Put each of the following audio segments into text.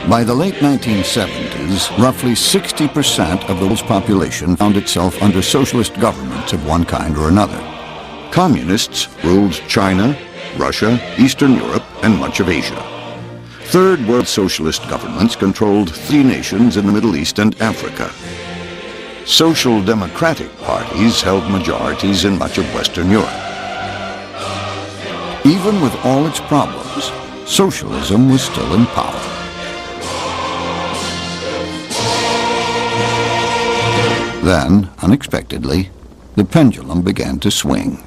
By the late 1970s, roughly 60% of the world's population found itself under socialist governments of one kind or another. Communists ruled China, Russia, Eastern Europe, and much of Asia. Third world socialist governments controlled 3 nations in the Middle East and Africa. Social democratic parties held majorities in much of Western Europe. Even with all its problems, socialism was still in power. Then, unexpectedly, the pendulum began to swing.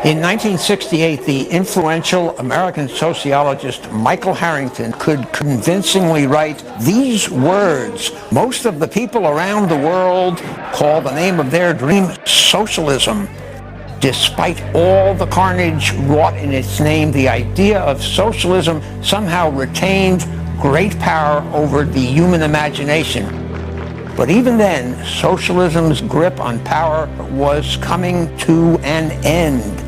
In 1968, the influential American sociologist Michael Harrington could convincingly write these words: "Most of the people around the world call the name of their dream socialism. Despite all the carnage wrought in its name, the idea of socialism somehow retained great power over the human imagination." But even then, socialism's grip on power was coming to an end.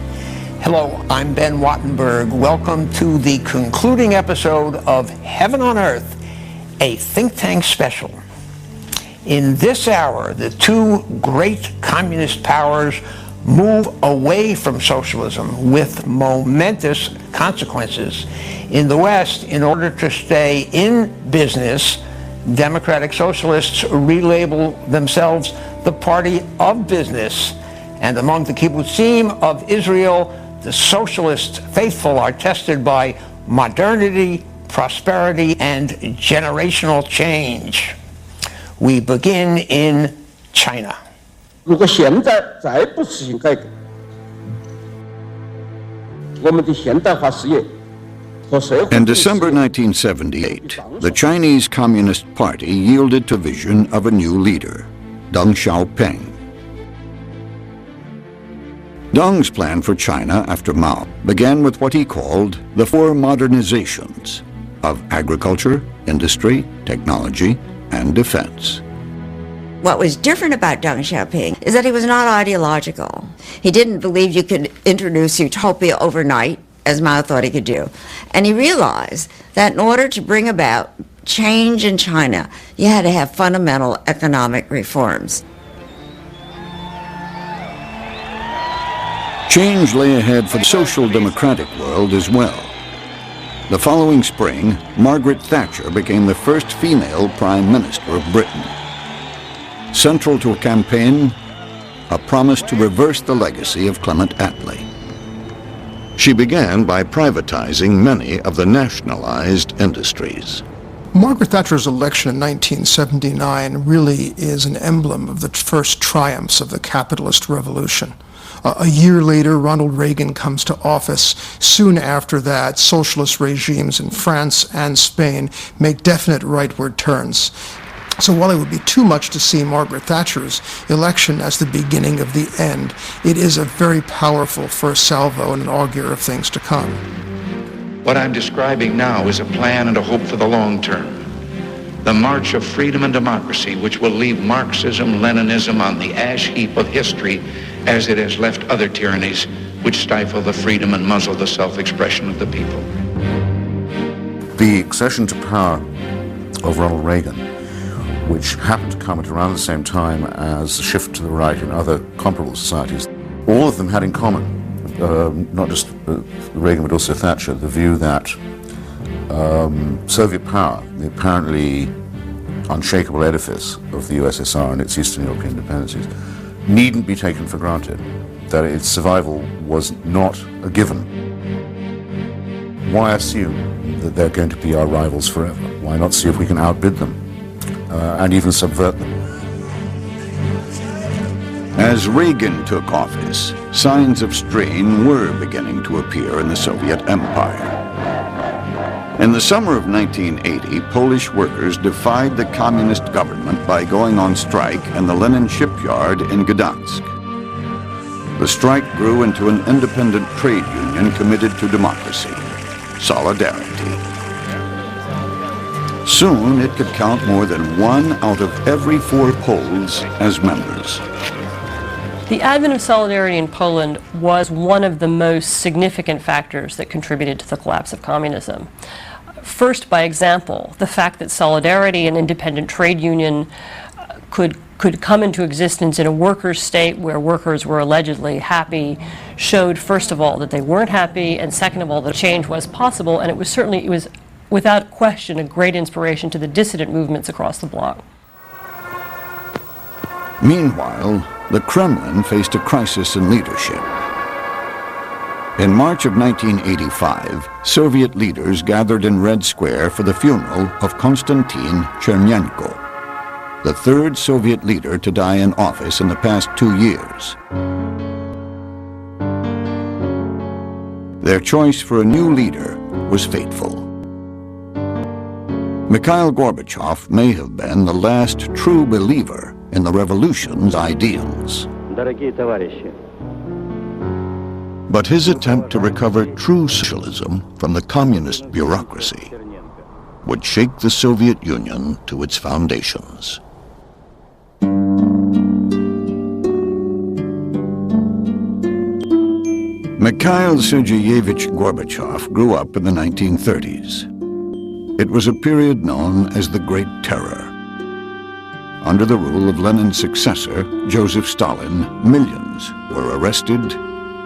Hello, I'm Ben Wattenberg. Welcome to the concluding episode of Heaven on Earth, a think tank special. In this hour, the 2 great communist powers move away from socialism with momentous consequences. In the West, in order to stay in business, democratic socialists relabel themselves the party of business. And among the kibbutzim of Israel, the socialist faithful are tested by modernity, prosperity, and generational change. We begin in China. 如果现在再不实行改革，我们的现代化事业和社会。 In December 1978, the Chinese Communist Party yielded to vision of a new leader, Deng Xiaoping. Deng's plan for China after Mao began with what he called the 4 modernizations of agriculture, industry, technology, and defense. What was different about Deng Xiaoping is that he was not ideological. He didn't believe you could introduce utopia overnight, as Mao thought he could do. And he realized that in order to bring about change in China, you had to have fundamental economic reforms. Change lay ahead for the social democratic world as well. The following spring, Margaret Thatcher became the first female Prime Minister of Britain. Central to her campaign, a promise to reverse the legacy of Clement Attlee. She began by privatizing many of the nationalized industries. Margaret Thatcher's election in 1979 really is an emblem of the first triumphs of the capitalist revolution. A year later, Ronald Reagan comes to office. Soon after that, socialist regimes in France and Spain make definite rightward turns. So while it would be too much to see Margaret Thatcher's election as the beginning of the end, it is a very powerful first salvo and an augur of things to come. What I'm describing now is a plan and a hope for the long term. The march of freedom and democracy, which will leave Marxism, Leninism on the ash heap of history as it has left other tyrannies which stifle the freedom and muzzle the self-expression of the people. The accession to power of Ronald Reagan, which happened to come at around the same time as the shift to the right in other comparable societies, all of them had in common, not just Reagan but also Thatcher, the view that Soviet power, the apparently unshakable edifice of the USSR and its Eastern European dependencies, needn't be taken for granted, that its survival was not a given. Why assume that they're going to be our rivals forever? Why not see if we can outbid them and even subvert them? As Reagan took office, signs of strain were beginning to appear in the Soviet Empire. In the summer of 1980, Polish workers defied the communist government by going on strike in the Lenin shipyard in Gdansk. The strike grew into an independent trade union committed to democracy, Solidarity. Soon it could count more than 1 out of every 4 Poles as members. The advent of Solidarity in Poland was one of the most significant factors that contributed to the collapse of communism. First, by example, the fact that Solidarity, an independent trade union, could come into existence in a workers' state where workers were allegedly happy showed, first of all, that they weren't happy, and second of all, that change was possible, and it was without question a great inspiration to the dissident movements across the bloc. Meanwhile, the Kremlin faced a crisis in leadership. In March of 1985, Soviet leaders gathered in Red Square for the funeral of Konstantin Chernenko, the 3rd Soviet leader to die in office in the past 2 years. Their choice for a new leader was fateful. Mikhail Gorbachev may have been the last true believer in the revolution's ideals. But his attempt to recover true socialism from the communist bureaucracy would shake the Soviet Union to its foundations. Mikhail Sergeyevich Gorbachev grew up in the 1930s. It was a period known as the Great Terror. Under the rule of Lenin's successor, Joseph Stalin, millions were arrested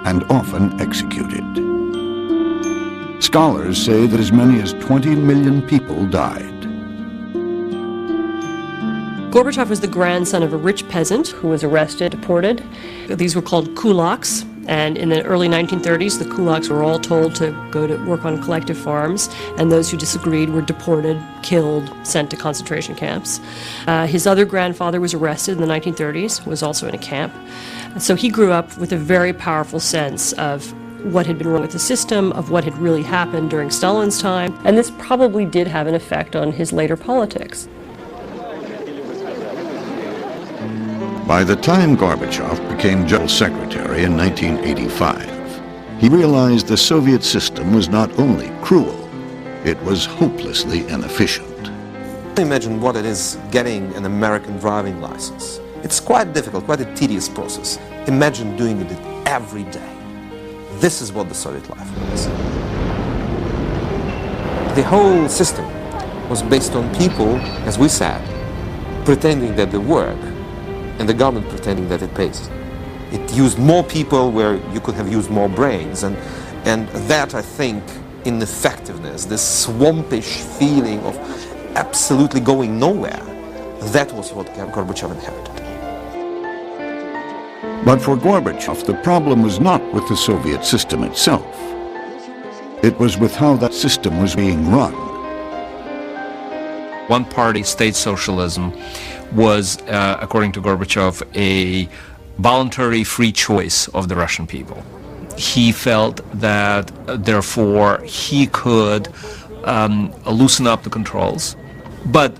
and often executed. Scholars say that as many as 20 million people died. Gorbachev was the grandson of a rich peasant who was arrested, deported. These were called kulaks, and in the early 1930s, the kulaks were all told to go to work on collective farms, and those who disagreed were deported, killed, sent to concentration camps. His other grandfather was arrested in the 1930s, was also in a camp. So he grew up with a very powerful sense of what had been wrong with the system, of what had really happened during Stalin's time, and this probably did have an effect on his later politics. By the time Gorbachev became General Secretary in 1985, he realized the Soviet system was not only cruel, it was hopelessly inefficient. Imagine what it is getting an American driving license. It's quite difficult, quite a tedious process. Imagine doing it every day. This is what the Soviet life was. The whole system was based on people, as we said, pretending that they work, and the government pretending that it pays. It used more people where you could have used more brains, and that, I think, ineffectiveness, this swampish feeling of absolutely going nowhere, that was what Gorbachev inherited. But for Gorbachev, the problem was not with the Soviet system itself. It was with how that system was being run. One-party state socialism was, according to Gorbachev, a voluntary free choice of the Russian people. He felt that, therefore, he could loosen up the controls, but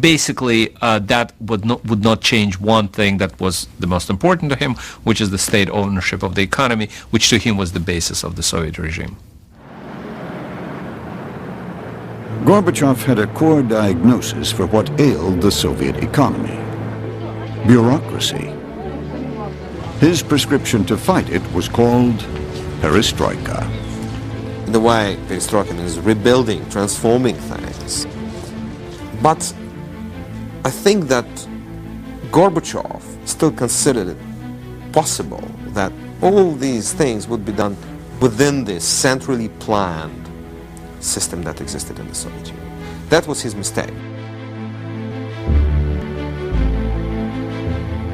basically that would not change one thing that was the most important to him, which is the state ownership of the economy, which to him was the basis of the Soviet regime. Gorbachev had a core diagnosis for what ailed the Soviet economy: bureaucracy. His prescription to fight it was called perestroika. In a way, perestroika means rebuilding, transforming things. But I think that Gorbachev still considered it possible that all these things would be done within this centrally planned system that existed in the Soviet Union. That was his mistake.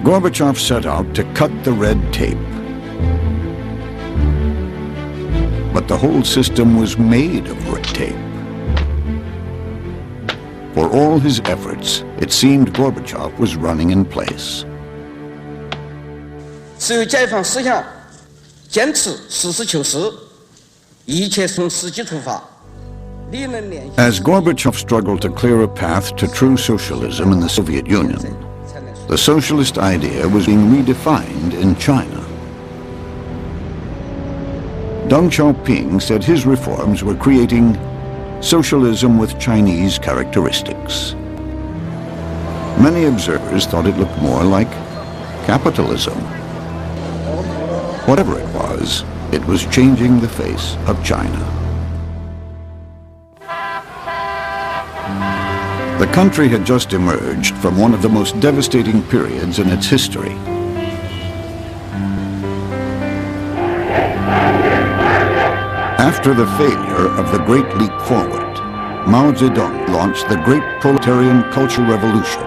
Gorbachev set out to cut the red tape. But the whole system was made of red tape. For all his efforts, it seemed Gorbachev was running in place. 只有解放思想，坚持实事求是，一切从实际出发。As Gorbachev struggled to clear a path to true socialism in the Soviet Union, the socialist idea was being redefined in China. Deng Xiaoping said his reforms were creating socialism with Chinese characteristics. Many observers thought it looked more like capitalism. Whatever it was changing the face of China. The country had just emerged from one of the most devastating periods in its history. After the failure of the Great Leap Forward, Mao Zedong launched the Great Proletarian Cultural Revolution.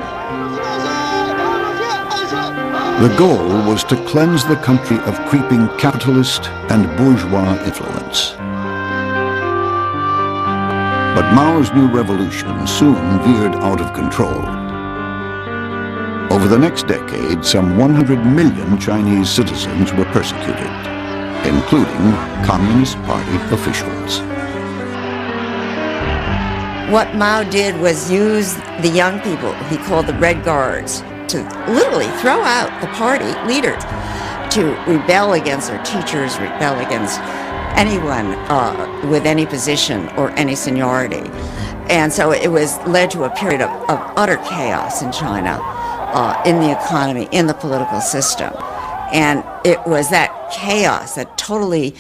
The goal was to cleanse the country of creeping capitalist and bourgeois influence. But Mao's new revolution soon veered out of control. Over the next decade, some 100 million Chinese citizens were persecuted, including Communist Party officials. What Mao did was use the young people he called the Red Guards to literally throw out the party leaders, to rebel against their teachers, rebel against anyone with any position or any seniority. And so it led to a period of utter chaos in China, in the economy, in the political system. And it was that chaos that totally,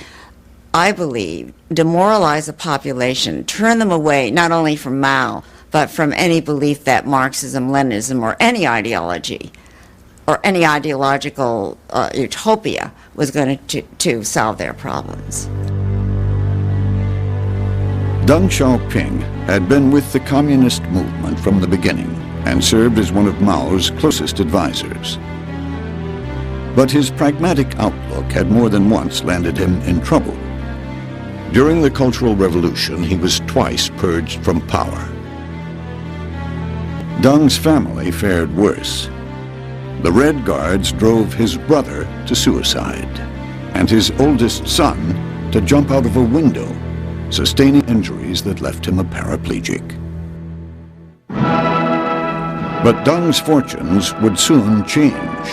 I believe, demoralized the population, turned them away not only from Mao, but from any belief that Marxism, Leninism, or any ideology, or any ideological utopia was going to solve their problems. Deng Xiaoping had been with the communist movement from the beginning and served as one of Mao's closest advisors. But his pragmatic outlook had more than once landed him in trouble. During the Cultural Revolution, he was twice purged from power. Deng's family fared worse. The Red Guards drove his brother to suicide, and his oldest son to jump out of a window, sustaining injuries that left him a paraplegic. But Deng's fortunes would soon change.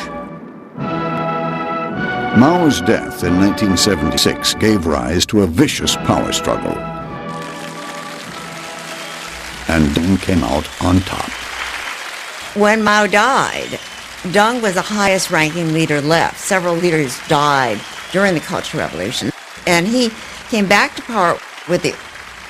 Mao's death in 1976 gave rise to a vicious power struggle, and Deng came out on top. When Mao died, Deng was the highest ranking leader left. Several leaders died during the Cultural Revolution, and he came back to power with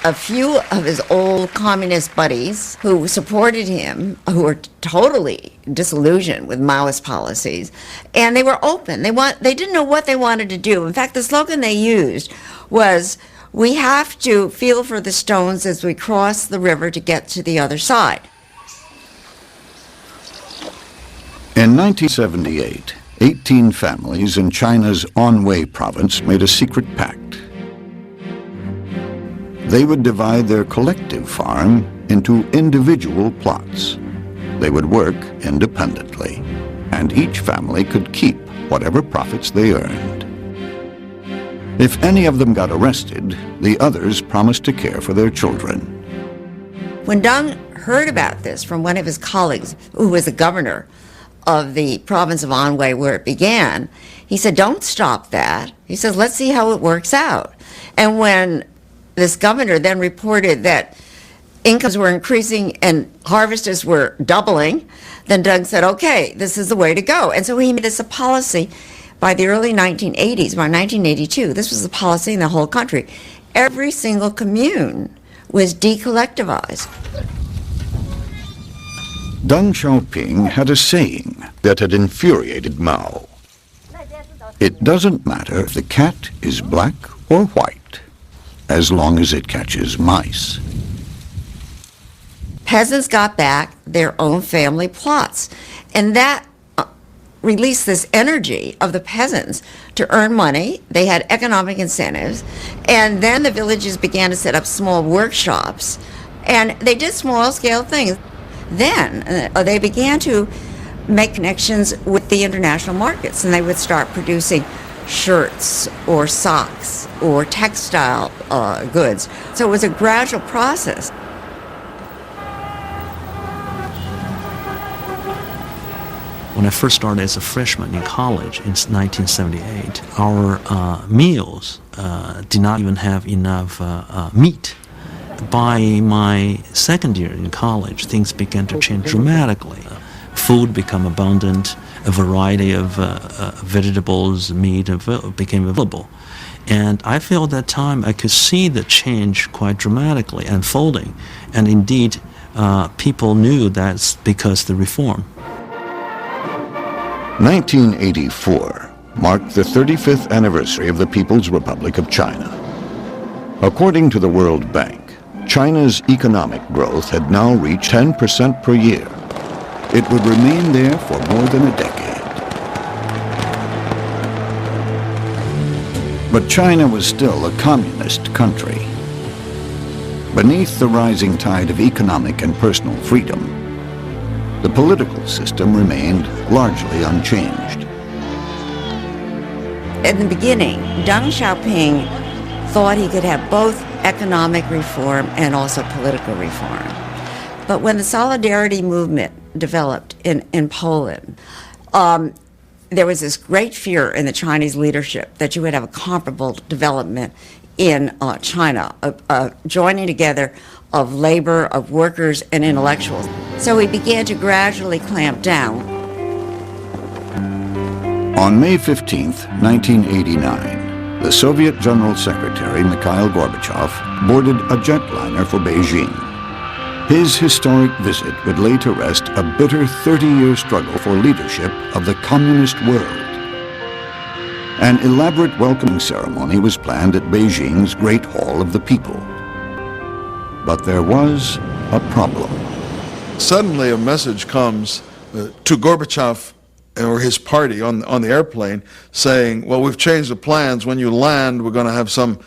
a few of his old communist buddies who supported him, who were totally disillusioned with Maoist policies, and they were open. They didn't know what they wanted to do. In fact, the slogan they used was, "We have to feel for the stones as we cross the river to get to the other side." In 1978, 18 families in China's Anhui province made a secret pact. They would divide their collective farm into individual plots. They would work independently, and each family could keep whatever profits they earned. If any of them got arrested, the others promised to care for their children. When Deng heard about this from one of his colleagues, who was the governor of the province of Anhui where it began, he said, "Don't stop that." He says, "Let's see how it works out." And when this governor then reported that incomes were increasing and harvests were doubling, then Deng said, "Okay, this is the way to go." And so he made this a policy by the early 1980s, by 1982. This was the policy in the whole country. Every single commune was decollectivized. Deng Xiaoping had a saying that had infuriated Mao. It doesn't matter if the cat is black or white, as long as it catches mice. Peasants got back their own family plots, and that released this energy of the peasants to earn money. They had economic incentives, and then the villages began to set up small workshops, and they did small-scale things. Then they began to make connections with the international markets, and they would start producing shirts or socks or textile goods. So it was a gradual process. When I first started as a freshman in college in 1978, our meals did not even have enough meat. By my second year in college, things began to change dramatically. Food became abundant, a variety of vegetables, meat became available. And I felt that time I could see the change quite dramatically unfolding. And indeed, people knew that's because of the reform. 1984 marked the 35th anniversary of the People's Republic of China. According to the World Bank, China's economic growth had now reached 10% per year. It would remain there for more than a decade. But China was still a communist country. Beneath the rising tide of economic and personal freedom, the political system remained largely unchanged. In the beginning, Deng Xiaoping thought he could have both economic reform and also political reform. But when the Solidarity movement developed in Poland, there was this great fear in the Chinese leadership that you would have a comparable development in China, a joining together of labor, of workers, and intellectuals. So he began to gradually clamp down. On May 15, 1989, the Soviet General Secretary Mikhail Gorbachev boarded a jetliner for Beijing. His historic visit would lay to rest a bitter 30-year struggle for leadership of the communist world. An elaborate welcoming ceremony was planned at Beijing's Great Hall of the People. But there was a problem. Suddenly a message comes to Gorbachev or his party on the airplane saying, well, we've changed the plans. When you land, we're going to have some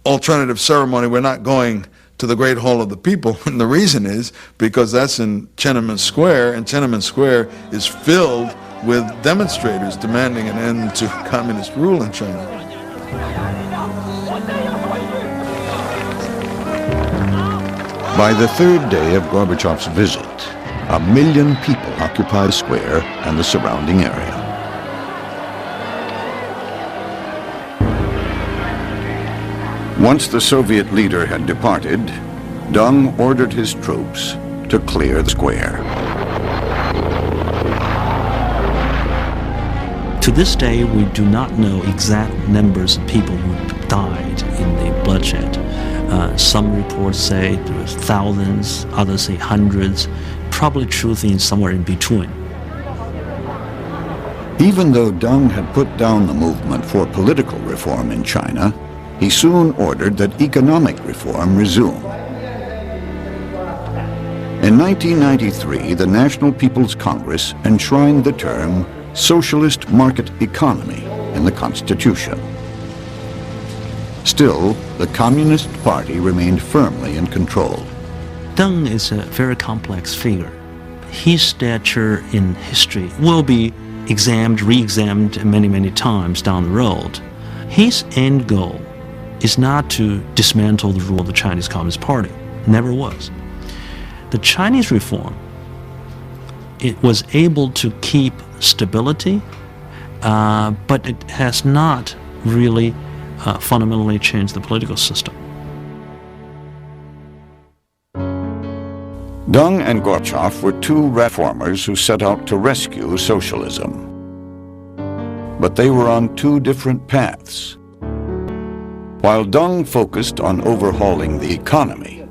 alternative ceremony. We're not going to the Great Hall of the People. And the reason is because that's in Tiananmen Square, and Tiananmen Square is filled with demonstrators demanding an end to communist rule in China. By the third day of Gorbachev's visit, 1 million people occupied the square and the surrounding area. Once the Soviet leader had departed, Deng ordered his troops to clear the square. To this day, we do not know exact numbers of people who died in the bloodshed. Some reports say there was thousands, others say hundreds, probably truth is somewhere in between. Even though Deng had put down the movement for political reform in China, he soon ordered that economic reform resume. In 1993, the National People's Congress enshrined the term socialist market economy in the Constitution. Still, the Communist Party remained firmly in control. Deng is a very complex figure. His stature in history will be examined, re-examined many, many times down the road. His end goal is not to dismantle the rule of the Chinese Communist Party. Never was. The Chinese reform, it was able to keep stability, but it has not really fundamentally changed the political system. Deng and Gorbachev were two reformers who set out to rescue socialism. But they were on two different paths. While Deng focused on overhauling the economy,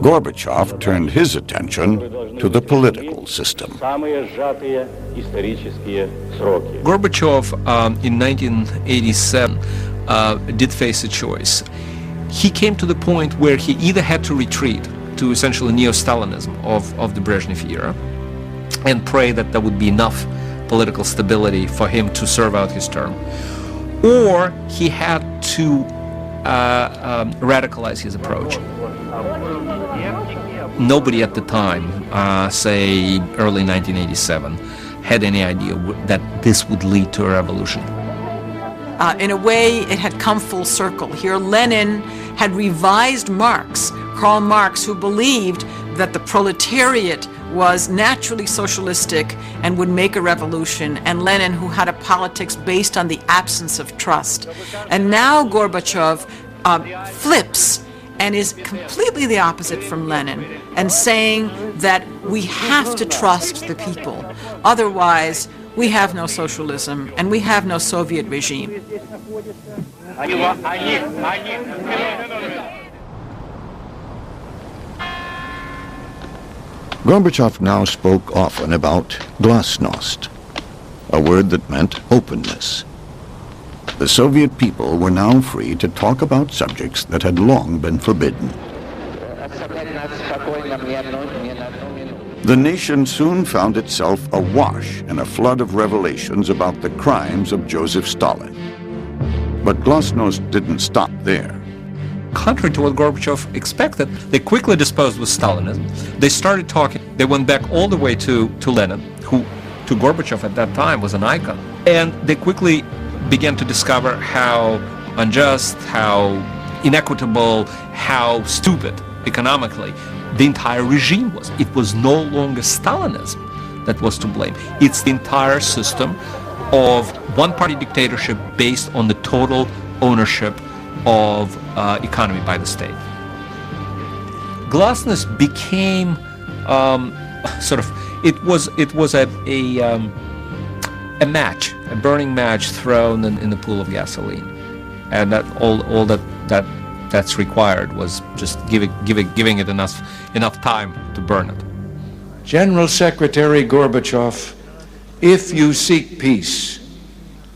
Gorbachev turned his attention to the political system. Gorbachev in 1987 did face a choice. He came to the point where he either had to retreat to essentially neo-Stalinism of the Brezhnev era and pray that there would be enough political stability for him to serve out his term, or he had to radicalize his approach. Nobody at the time, say early 1987, had any idea that this would lead to a revolution. In a way, it had come full circle. Here, Lenin had revised Marx, Karl Marx, who believed that the proletariat was naturally socialistic and would make a revolution, and Lenin, who had a politics based on the absence of trust. And now Gorbachev flips and is completely the opposite from Lenin, and saying that we have to trust the people. Otherwise, we have no socialism and we have no Soviet regime. Gorbachev now spoke often about glasnost, a word that meant openness. The Soviet people were now free to talk about subjects that had long been forbidden. The nation soon found itself awash in a flood of revelations about the crimes of Joseph Stalin. But glasnost didn't stop there. Contrary to what Gorbachev expected, they quickly disposed with Stalinism. They started talking, they went back all the way to Lenin, who to Gorbachev at that time was an icon. And they quickly began to discover how unjust, how inequitable, how stupid economically the entire regime was. It was no longer Stalinism that was to blame. It's the entire system of one-party dictatorship based on the total ownership of economy by the state. Glasnost became it was a match, a burning match thrown in the pool of gasoline, and that all that's required was just giving it enough time to burn it. General Secretary Gorbachev, if you seek peace,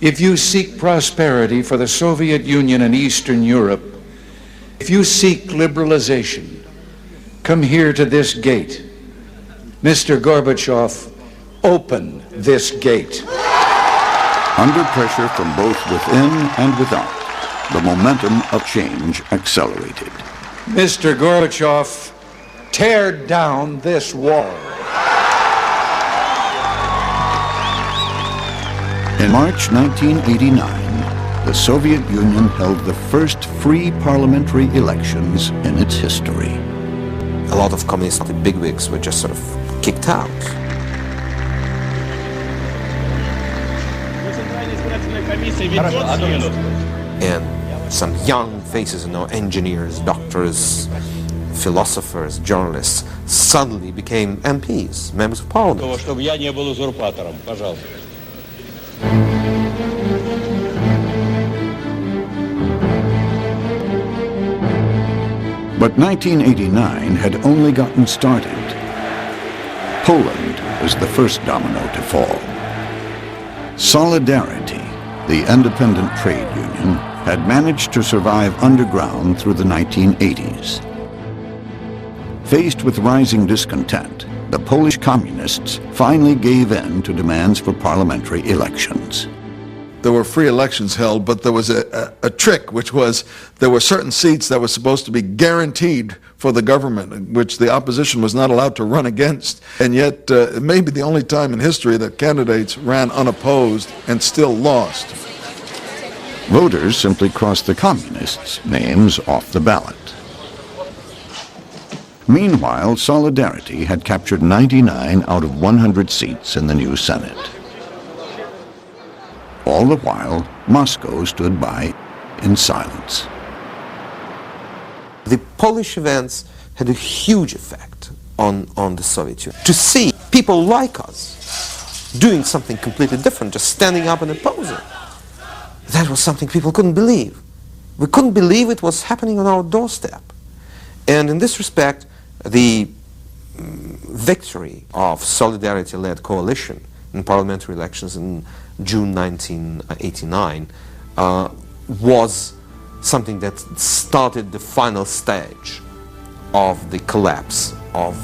if you seek prosperity for the Soviet Union and Eastern Europe, if you seek liberalization, come here to this gate. Mr. Gorbachev, open this gate. Under pressure from both within and without, the momentum of change accelerated. Mr. Gorbachev, tear down this wall. In March 1989, the Soviet Union held the first free parliamentary elections in its history. A lot of communist bigwigs were just sort of kicked out. And some young faces, engineers, doctors, philosophers, journalists, suddenly became MPs, members of parliament. But 1989 had only gotten started. Poland was the first domino to fall. Solidarity, the independent trade union, had managed to survive underground through the 1980s. Faced with rising discontent, the Polish communists finally gave in to demands for parliamentary elections. There were free elections held, but there was a trick, which was there were certain seats that were supposed to be guaranteed for the government, which the opposition was not allowed to run against. And yet, it may be the only time in history that candidates ran unopposed and still lost. Voters simply crossed the communists' names off the ballot. Meanwhile, Solidarity had captured 99 out of 100 seats in the new Senate. All the while, Moscow stood by in silence. The Polish events had a huge effect on the Soviet Union. To see people like us doing something completely different, just standing up and opposing, that was something people couldn't believe. We couldn't believe it was happening on our doorstep. And in this respect, the victory of Solidarity-led coalition in parliamentary elections in June 1989 was something that started the final stage of the collapse of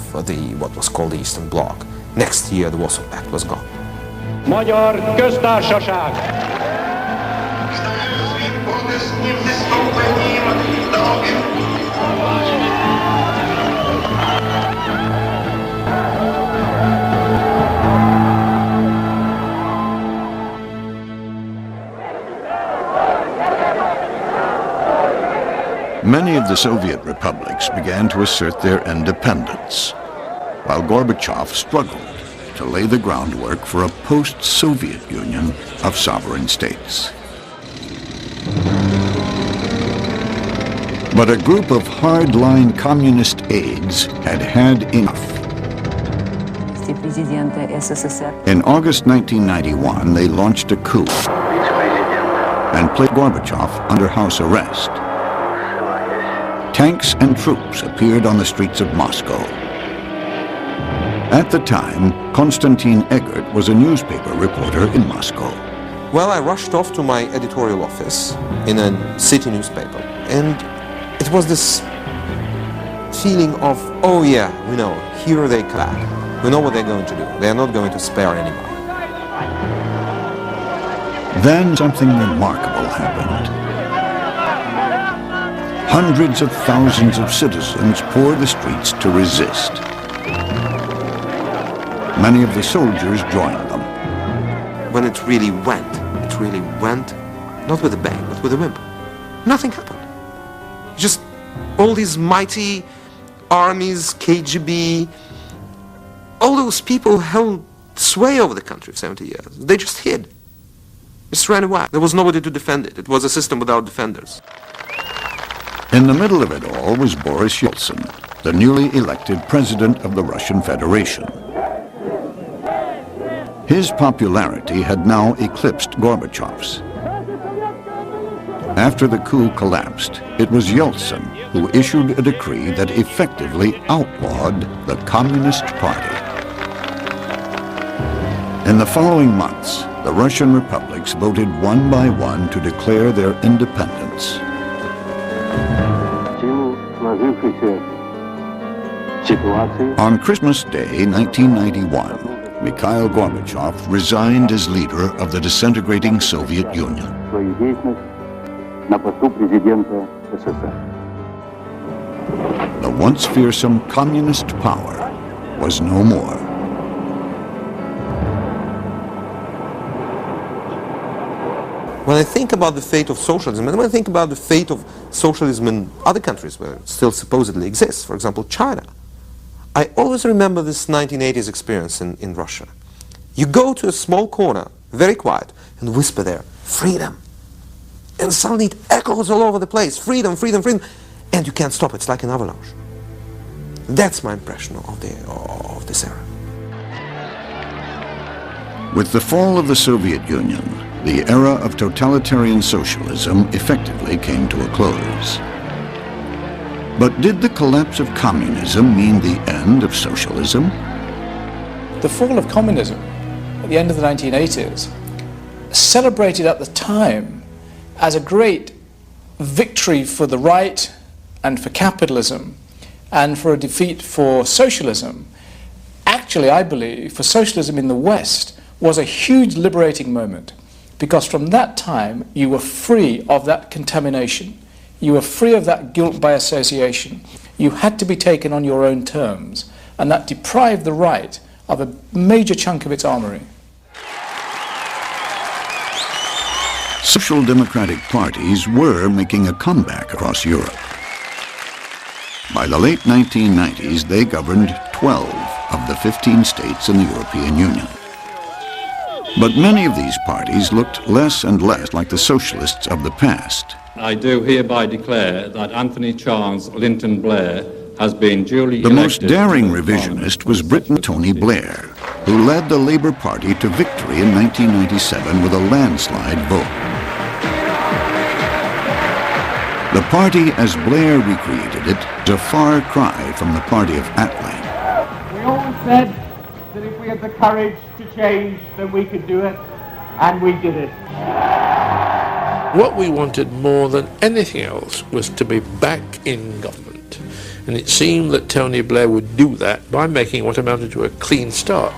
what was called the Eastern Bloc. Next year, the Warsaw Pact was gone. Magyar Köztársaság! Many of the Soviet republics began to assert their independence, while Gorbachev struggled to lay the groundwork for a post-Soviet Union of sovereign states. But a group of hard-line communist aides had had enough. In August 1991, they launched a coup and placed Gorbachev under house arrest. Tanks and troops appeared on the streets of Moscow. At the time, Konstantin Eggert was a newspaper reporter in Moscow. Well, I rushed off to my editorial office in a city newspaper, and it was this feeling of, oh yeah, we know, here they come. We know what they're going to do. They are not going to spare anybody. Then something remarkable happened. Hundreds of thousands of citizens poured the streets to resist. Many of the soldiers joined them. When it really went, not with a bang, but with a whimper. Nothing happened. Just all these mighty armies, KGB, all those people held sway over the country for 70 years. They just hid. Just ran away. There was nobody to defend it. It was a system without defenders. In the middle of it all was Boris Yeltsin, the newly elected president of the Russian Federation. His popularity had now eclipsed Gorbachev's. After the coup collapsed, it was Yeltsin who issued a decree that effectively outlawed the Communist Party. In the following months, the Russian republics voted one by one to declare their independence. On Christmas Day, 1991, Mikhail Gorbachev resigned as leader of the disintegrating Soviet Union. The once fearsome communist power was no more. When I think about the fate of socialism, and when I think about the fate of socialism in other countries where it still supposedly exists, for example, China, I always remember this 1980s experience in Russia. You go to a small corner, very quiet, and whisper there, freedom. And suddenly it echoes all over the place, freedom, freedom, freedom, and you can't stop it. It's like an avalanche. That's my impression of this era. With the fall of the Soviet Union, the era of totalitarian socialism effectively came to a close. But did the collapse of communism mean the end of socialism? The fall of communism at the end of the 1980s, celebrated at the time as a great victory for the right and for capitalism and for a defeat for socialism, actually, I believe, for socialism in the West was a huge liberating moment, because from that time you were free of that contamination. You were free of that guilt by association. You had to be taken on your own terms, and that deprived the right of a major chunk of its armory. Social democratic parties were making a comeback across Europe. By the late 1990s, they governed 12 of the 15 states in the European Union. But many of these parties looked less and less like the socialists of the past. I do hereby declare that Anthony Charles Linton Blair has been duly elected. The most daring revisionist revisionist was Britain Tony Blair, who led the Labour Party to victory in 1997 with a landslide vote. The party, as Blair recreated it, is a far cry from the party of Attlee. We always said that if we had the courage to change, then we could do it, and we did it. What we wanted more than anything else was to be back in government, and it seemed that Tony Blair would do that by making what amounted to a clean start.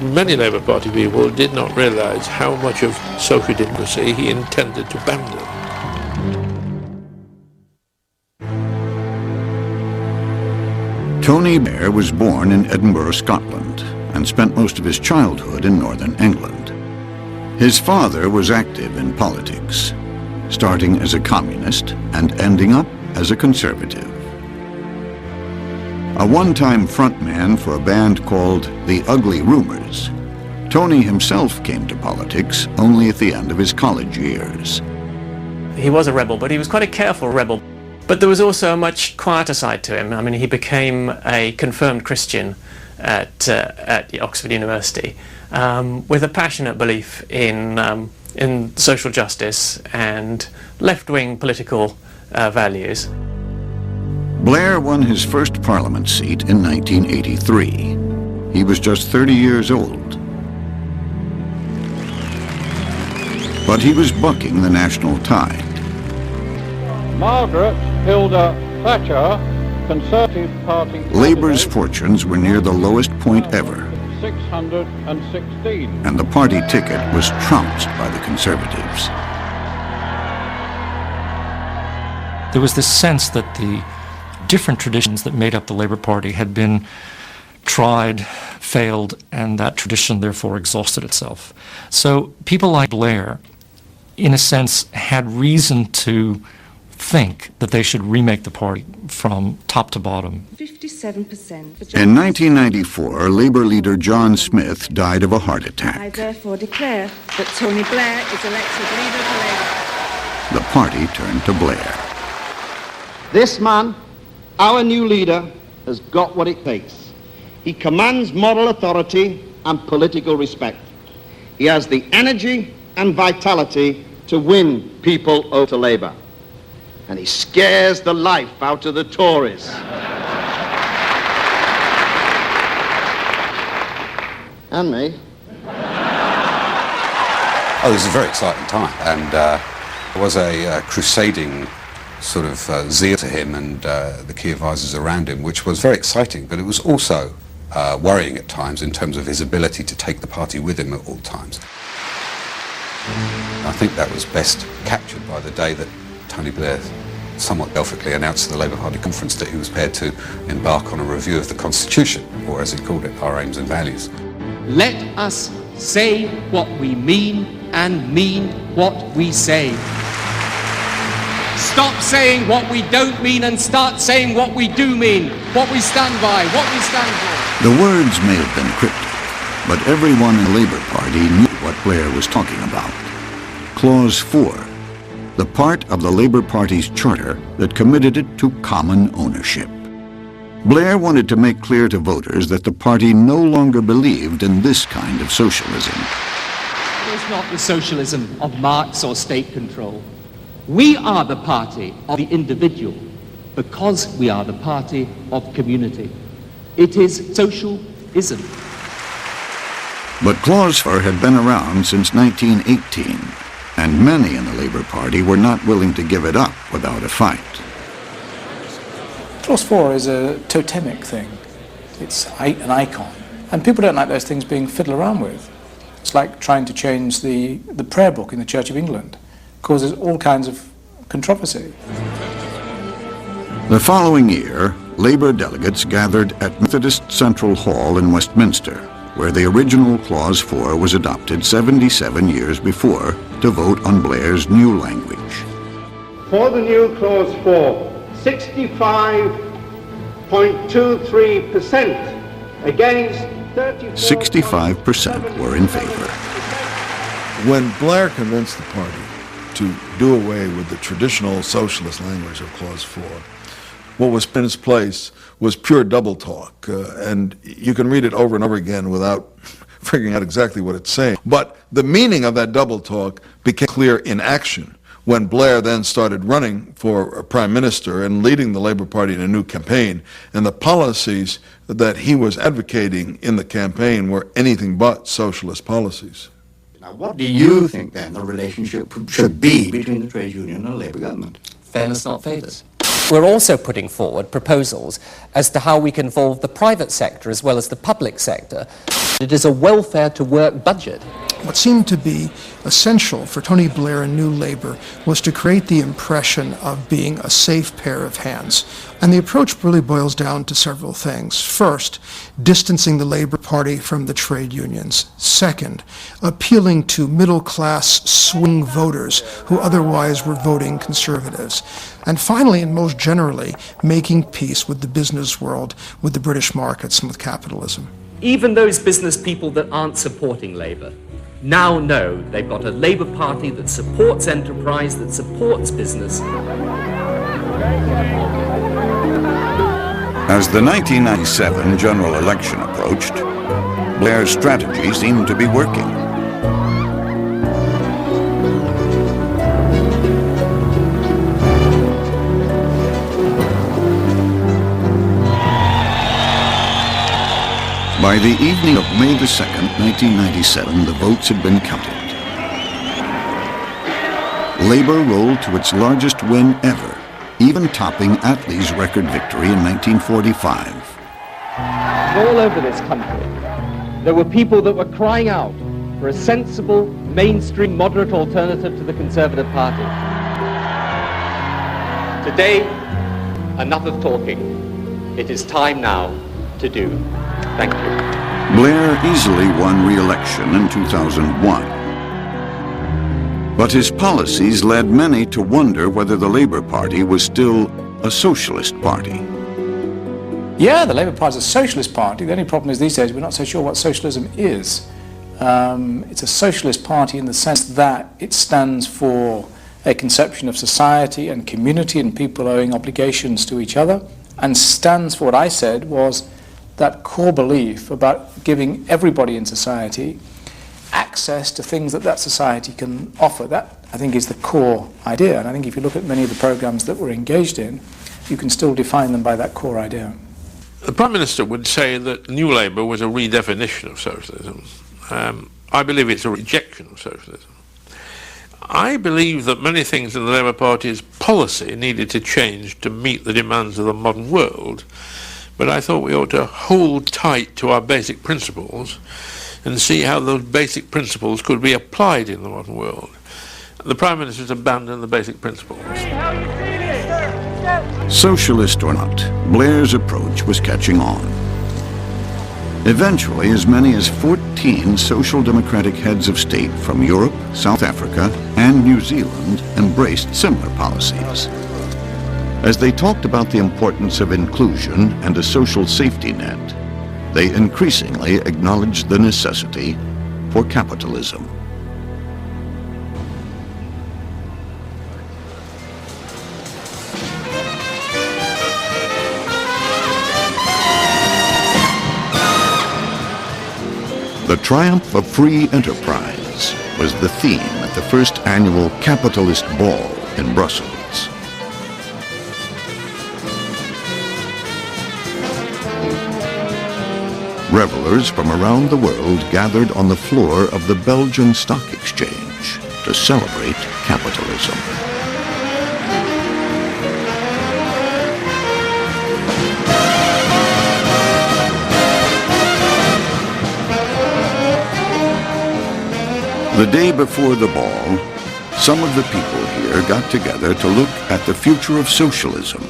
Many Labour Party people did not realise how much of social democracy he intended to abandon. Tony Blair was born in Edinburgh, Scotland, and spent most of his childhood in northern England. His father was active in politics, starting as a communist and ending up as a conservative. A one-time frontman for a band called the Ugly Rumors, Tony himself came to politics only at the end of his college years. He was a rebel, but he was quite a careful rebel. But there was also a much quieter side to him. I mean, he became a confirmed Christian at Oxford University with a passionate belief in social justice and left-wing political values. Blair won his first parliament seat in 1983. He was just 30 years old. But he was bucking the national tide. Margaret Hilda Thatcher, Conservative Party Labour's fortunes were near the lowest point ever, 616. and the party ticket was trounced by the Conservatives. There was this sense that the different traditions that made up the Labour Party had been tried, failed, and that tradition therefore exhausted itself. So people like Blair, in a sense, had reason to think that they should remake the party from top to bottom. 57%. In 1994, Labour leader John Smith died of a heart attack. I therefore declare that Tony Blair is elected leader of the Labour. The party turned to Blair. This man, our new leader, has got what it takes. He commands moral authority and political respect. He has the energy and vitality to win people over to Labour. And he scares the life out of the Tories. And me. Oh, this is a very exciting time, and there was a crusading sort of zeal to him and the key advisors around him, which was very exciting, but it was also worrying at times in terms of his ability to take the party with him at all times. I think that was best captured by the day that Tony Blair somewhat delphically announced at the Labour Party conference that he was prepared to embark on a review of the Constitution, or as he called it, our aims and values. Let us say what we mean and mean what we say. Stop saying what we don't mean and start saying what we do mean, what we stand by, what we stand for. The words may have been cryptic, but everyone in the Labour Party knew what Blair was talking about. Clause 4, the part of the Labour Party's charter that committed it to common ownership. Blair wanted to make clear to voters that the party no longer believed in this kind of socialism. It is not the socialism of Marx or state control. We are the party of the individual because we are the party of community. It is socialism. But Clause 4 had been around since 1918, and many in the Labour Party were not willing to give it up without a fight. Clause 4 is a totemic thing. It's an icon. And people don't like those things being fiddled around with. It's like trying to change the prayer book in the Church of England. It causes all kinds of controversy. The following year, Labour delegates gathered at Methodist Central Hall in Westminster, where the original Clause 4 was adopted 77 years before, to vote on Blair's new language. For the new Clause 4, 65.23% against 65% were in favor. When Blair convinced the party to do away with the traditional socialist language of Clause 4, what was in its place was pure double talk, and you can read it over and over again without figuring out exactly what it's saying. But the meaning of that double talk became clear in action when Blair then started running for prime minister and leading the Labour Party in a new campaign, and the policies that he was advocating in the campaign were anything but socialist policies. Now, what do you think, then, the relationship should be between the trade union and the Labour government? Fairness, not favours. We're also putting forward proposals as to how we can involve the private sector as well as the public sector. It is a welfare to work budget. What seemed to be essential for Tony Blair and New Labour was to create the impression of being a safe pair of hands. And the approach really boils down to several things. First, distancing the Labour Party from the trade unions. Second, appealing to middle-class swing voters who otherwise were voting conservatives. And finally, and most generally, making peace with the business world, with the British markets, and with capitalism. Even those business people that aren't supporting Labour now know they've got a Labour Party that supports enterprise, that supports business. As the 1997 general election approached, Blair's strategy seemed to be working. By the evening of May the 2nd, 1997, the votes had been counted. Labour rolled to its largest win ever, even topping Attlee's record victory in 1945. All over this country, there were people that were crying out for a sensible, mainstream, moderate alternative to the Conservative Party. Today, enough of talking. It is time now to do. Thank you. Blair easily won re-election in 2001. But his policies led many to wonder whether the Labour Party was still a socialist party. Yeah, the Labour Party is a socialist party. The only problem is these days we're not so sure what socialism is. It's a socialist party in the sense that it stands for a conception of society and community and people owing obligations to each other, and stands for what I said was that core belief about giving everybody in society access to things that that society can offer. That, I think, is the core idea. And I think if you look at many of the programs that we're engaged in, you can still define them by that core idea. The Prime Minister would say that New Labour was a redefinition of socialism. I believe it's a rejection of socialism. I believe that many things in the Labour Party's policy needed to change to meet the demands of the modern world. But I thought we ought to hold tight to our basic principles and see how those basic principles could be applied in the modern world. The Prime Minister's abandoned the basic principles. Socialist or not, Blair's approach was catching on. Eventually, as many as 14 social democratic heads of state from Europe, South Africa, and New Zealand embraced similar policies. As they talked about the importance of inclusion and a social safety net, they increasingly acknowledged the necessity for capitalism. The triumph of free enterprise was the theme at the first annual Capitalist Ball in Brussels. Revelers from around the world gathered on the floor of the Belgian Stock Exchange to celebrate capitalism. The day before the ball, some of the people here got together to look at the future of socialism.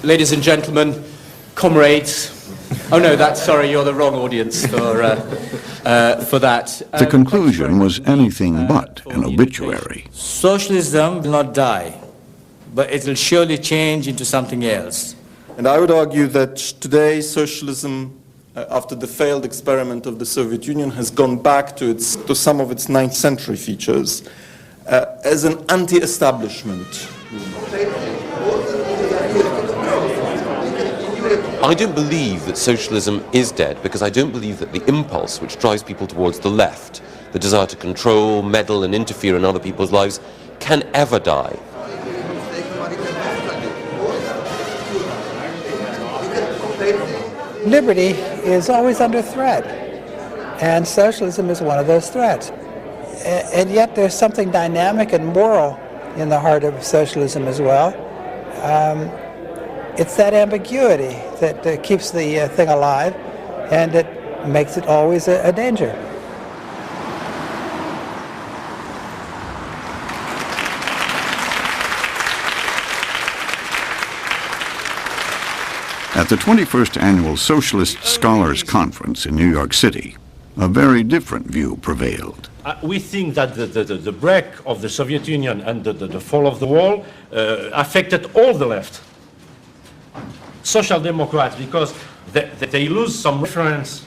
Ladies and gentlemen, comrades. Oh no, sorry, you're the wrong audience for that. The conclusion was anything but an obituary. Socialism will not die, but it will surely change into something else. And I would argue that today socialism, after the failed experiment of the Soviet Union, has gone back to some of its 9th century features as an anti-establishment. I don't believe that socialism is dead because I don't believe that the impulse which drives people towards the left, the desire to control, meddle and interfere in other people's lives, can ever die. Liberty is always under threat, and socialism is one of those threats. And yet there's something dynamic and moral in the heart of socialism as well. It's that ambiguity that keeps the thing alive, and it makes it always a danger. At the 21st Annual Socialist Scholars Conference in New York City, a very different view prevailed. We think that the break of the Soviet Union and the fall of the wall affected all the left. Social Democrats, because they lose some reference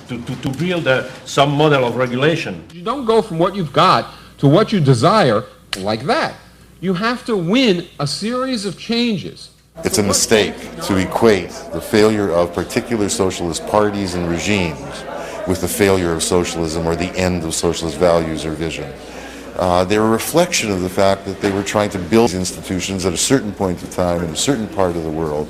to build some model of regulation. You don't go from what you've got to what you desire like that. You have to win a series of changes. It's a mistake to equate the failure of particular socialist parties and regimes with the failure of socialism or the end of socialist values or vision. They're a reflection of the fact that they were trying to build institutions at a certain point of time in a certain part of the world.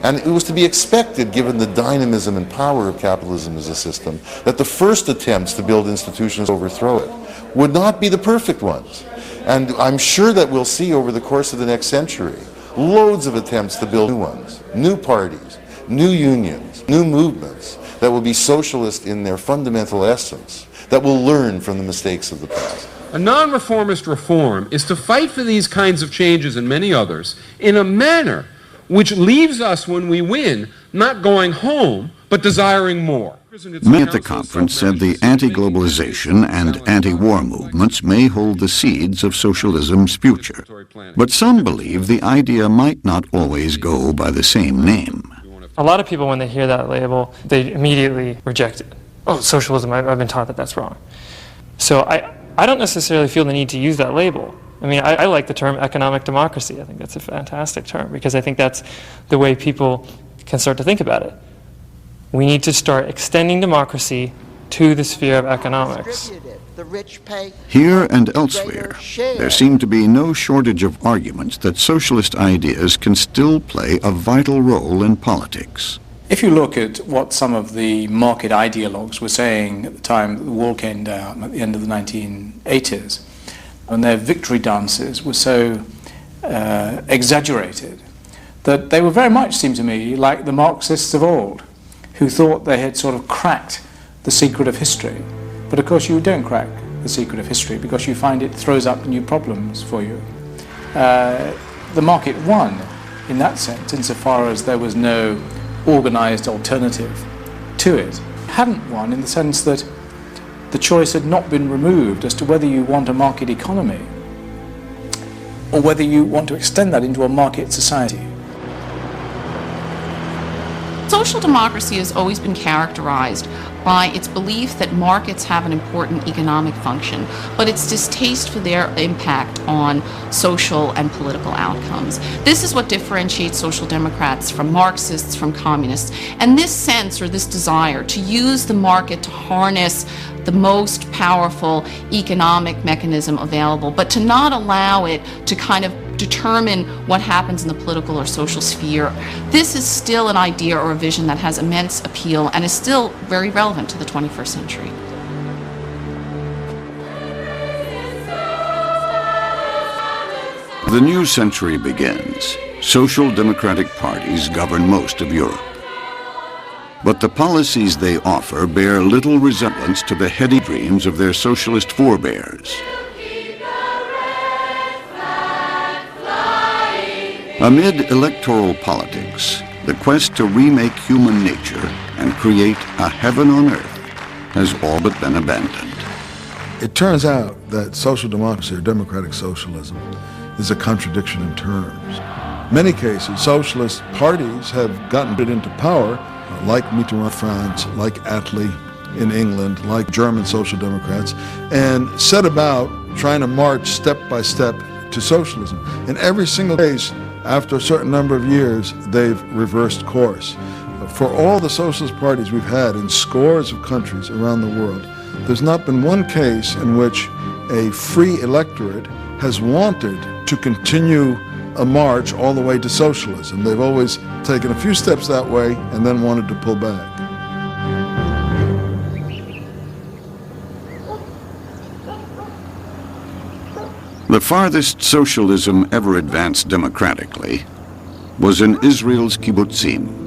And it was to be expected, given the dynamism and power of capitalism as a system, that the first attempts to build institutions to overthrow it would not be the perfect ones. And I'm sure that we'll see over the course of the next century loads of attempts to build new ones, new parties, new unions, new movements that will be socialist in their fundamental essence, that will learn from the mistakes of the past. A non-reformist reform is to fight for these kinds of changes and many others in a manner which leaves us, when we win, not going home, but desiring more. Many at the conference said the anti-globalization and anti-war movements may hold the seeds of socialism's future. But some believe the idea might not always go by the same name. A lot of people, when they hear that label, they immediately reject it. Oh, socialism, I've been taught that that's wrong. So I don't necessarily feel the need to use that label. I mean, I like the term economic democracy. I think that's a fantastic term because I think that's the way people can start to think about it. We need to start extending democracy to the sphere of economics. Here and elsewhere, there seem to be no shortage of arguments that socialist ideas can still play a vital role in politics. If you look at what some of the market ideologues were saying at the time that the wall came down at the end of the 1980s, and their victory dances were so exaggerated that they were very much, seemed to me, like the Marxists of old, who thought they had sort of cracked the secret of history. But of course you don't crack the secret of history because you find it throws up new problems for you. The market won in that sense, insofar as there was no organised alternative to it. Hadn't won in the sense that the choice had not been removed as to whether you want a market economy or whether you want to extend that into a market society. Social democracy has always been characterized by its belief that markets have an important economic function, but its distaste for their impact on social and political outcomes. This is what differentiates social democrats from Marxists, from communists, and this sense or this desire to use the market to harness the most powerful economic mechanism available, but to not allow it to kind of determine what happens in the political or social sphere. This is still an idea or a vision that has immense appeal and is still very relevant to the 21st century. The new century begins. Social democratic parties govern most of Europe. But the policies they offer bear little resemblance to the heady dreams of their socialist forebears. Amid electoral politics, the quest to remake human nature and create a heaven on earth has all but been abandoned. It turns out that social democracy or democratic socialism is a contradiction in terms. In many cases, socialist parties have gotten it into power, like Mitterrand in France, like Attlee in England, like German social democrats, and set about trying to march step by step to socialism. In every single case, after a certain number of years, they've reversed course. For all the socialist parties we've had in scores of countries around the world, there's not been one case in which a free electorate has wanted to continue a march all the way to socialism. They've always taken a few steps that way and then wanted to pull back. The farthest socialism ever advanced democratically was in Israel's kibbutzim.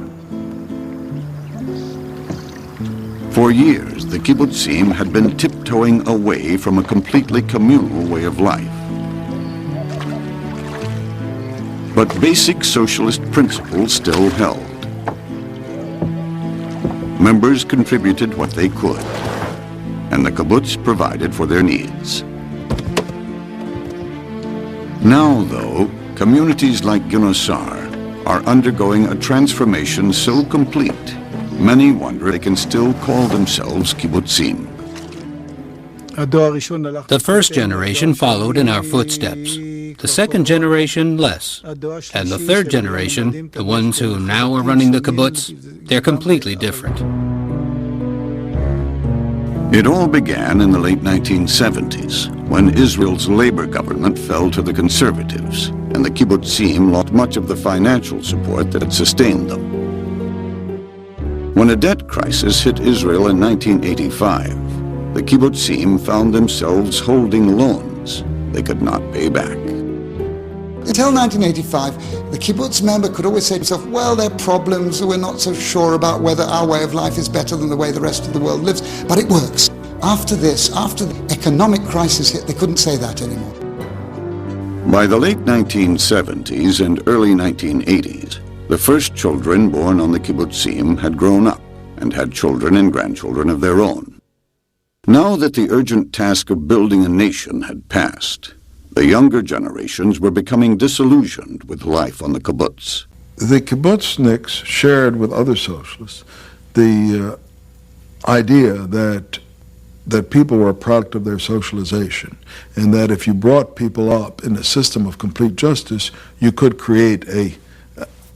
For years, the kibbutzim had been tiptoeing away from a completely communal way of life. But basic socialist principles still held. Members contributed what they could, and the kibbutz provided for their needs. Now, though, communities like Ginosar are undergoing a transformation so complete, many wonder they can still call themselves kibbutzim. The first generation followed in our footsteps. The second generation, less. And the third generation, the ones who now are running the kibbutz, they're completely different. It all began in the late 1970s, when Israel's labor government fell to the conservatives, and the kibbutzim lost much of the financial support that had sustained them. When a debt crisis hit Israel in 1985, the kibbutzim found themselves holding loans they could not pay back. Until 1985, the kibbutz member could always say to himself, well, there are problems, we're not so sure about whether our way of life is better than the way the rest of the world lives, but it works. After this, after the economic crisis hit, they couldn't say that anymore. By the late 1970s and early 1980s, the first children born on the kibbutzim had grown up and had children and grandchildren of their own. Now that the urgent task of building a nation had passed, the younger generations were becoming disillusioned with life on the kibbutz. The kibbutzniks shared with other socialists the idea that people were a product of their socialization, and that if you brought people up in a system of complete justice, you could create a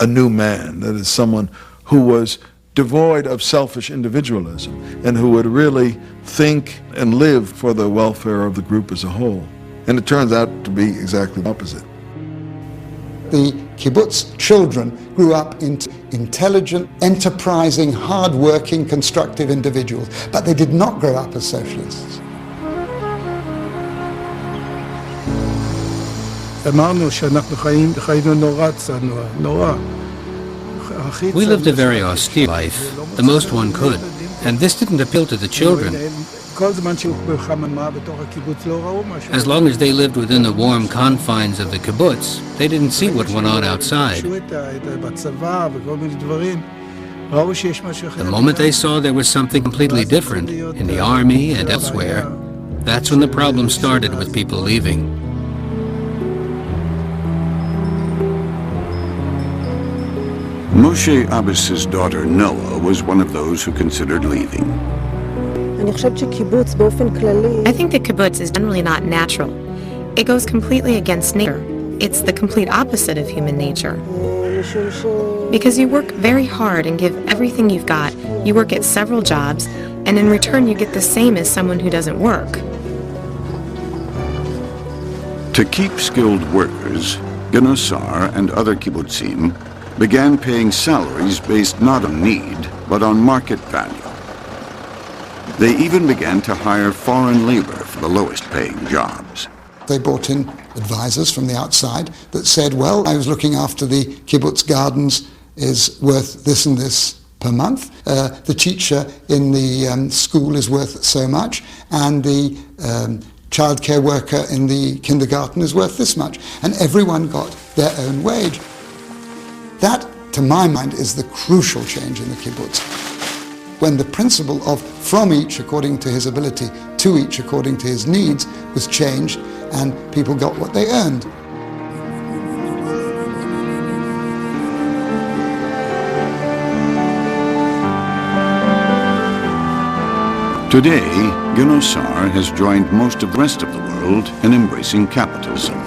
new man, that is, someone who was devoid of selfish individualism and who would really think and live for the welfare of the group as a whole. And it turns out to be exactly the opposite. The kibbutz children grew up into intelligent, enterprising, hard-working, constructive individuals, but they did not grow up as socialists. We lived a very austere life, the most one could, and this didn't appeal to the children. As long as they lived within the warm confines of the kibbutz, they didn't see what went on outside. The moment they saw there was something completely different in the army and elsewhere, that's when the problem started with people leaving. Moshe Abbas's daughter Noah was one of those who considered leaving. I think the kibbutz is generally not natural. It goes completely against nature. It's the complete opposite of human nature. Because you work very hard and give everything you've got. You work at several jobs, and in return you get the same as someone who doesn't work. To keep skilled workers, Ginosar and other kibbutzim began paying salaries based not on need, but on market value. They even began to hire foreign labor for the lowest paying jobs. They brought in advisors from the outside that said, well, I was looking after the kibbutz gardens is worth this and this per month. The teacher in the school is worth so much, and the childcare worker in the kindergarten is worth this much. And everyone got their own wage. That, to my mind, is the crucial change in the kibbutz. When the principle of from each according to his ability to each according to his needs was changed, and people got what they earned. Today, Ginosar has joined most of the rest of the world in embracing capitalism.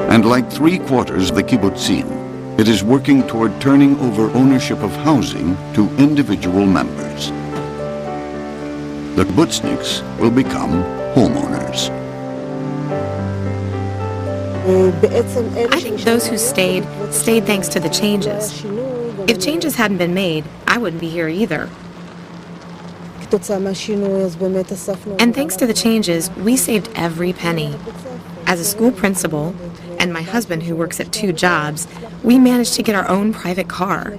And like 3/4 of the kibbutzim, it is working toward turning over ownership of housing to individual members. The kibbutzniks will become homeowners. I think those who stayed thanks to the changes. If changes hadn't been made, I wouldn't be here either. And thanks to the changes, we saved every penny. As a school principal, and my husband who works at 2 jobs, we managed to get our own private car.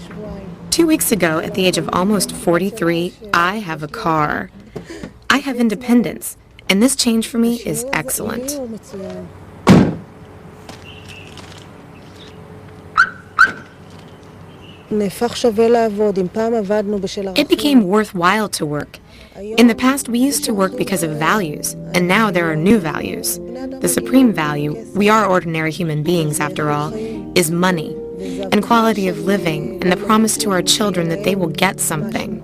2 weeks ago, at the age of almost 43, I have a car. I have independence, and this change for me is excellent. It became worthwhile to work. In the past, we used to work because of values, and now there are new values. The supreme value, we are ordinary human beings after all, is money, and quality of living, and the promise to our children that they will get something.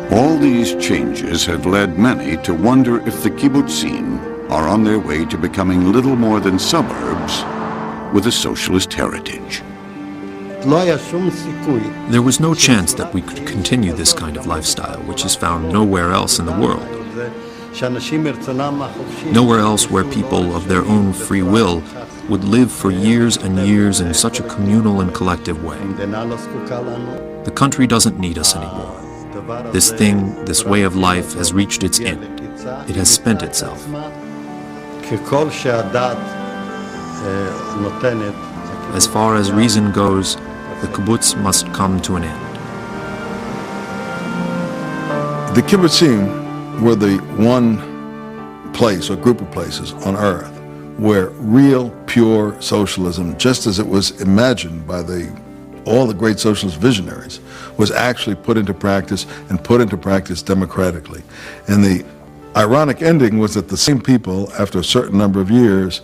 All these changes have led many to wonder if the kibbutzim are on their way to becoming little more than suburbs with a socialist heritage. There was no chance that we could continue this kind of lifestyle, which is found nowhere else in the world. Nowhere else where people of their own free will would live for years and years in such a communal and collective way. The country doesn't need us anymore. This thing, this way of life, has reached its end. It has spent itself. As far as reason goes, the kibbutz must come to an end. The kibbutzim were the one place or group of places on earth where real, pure socialism, just as it was imagined by all the great socialist visionaries, was actually put into practice, and put into practice democratically. And the ironic ending was that the same people, after a certain number of years,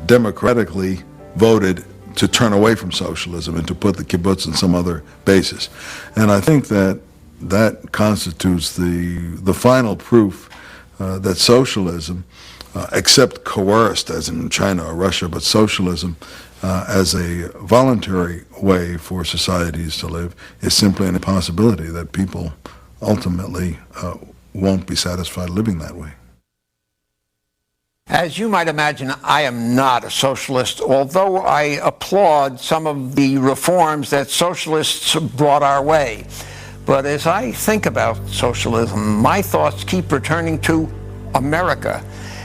democratically voted to turn away from socialism and to put the kibbutz on some other basis. And I think that that constitutes the final proof that socialism, except coerced as in China or Russia, but socialism as a voluntary way for societies to live is simply an impossibility, that people ultimately won't be satisfied living that way. As you might imagine, I am not a socialist, although I applaud some of the reforms that socialists brought our way. But as I think about socialism, my thoughts keep returning to America.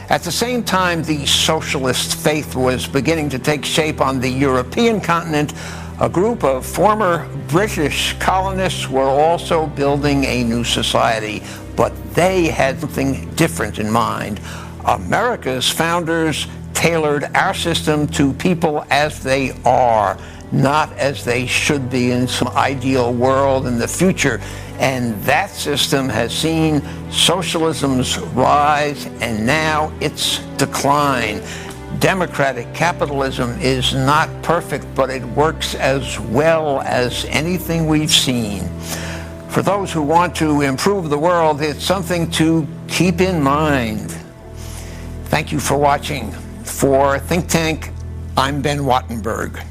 At the same time the socialist faith was beginning to take shape on the European continent, a group of former British colonists were also building a new society, but they had something different in mind. America's founders tailored our system to people as they are, not as they should be in some ideal world in the future. And that system has seen socialism's rise and now its decline. Democratic capitalism is not perfect, but it works as well as anything we've seen. For those who want to improve the world, it's something to keep in mind. Thank you for watching. For Think Tank, I'm Ben Wattenberg.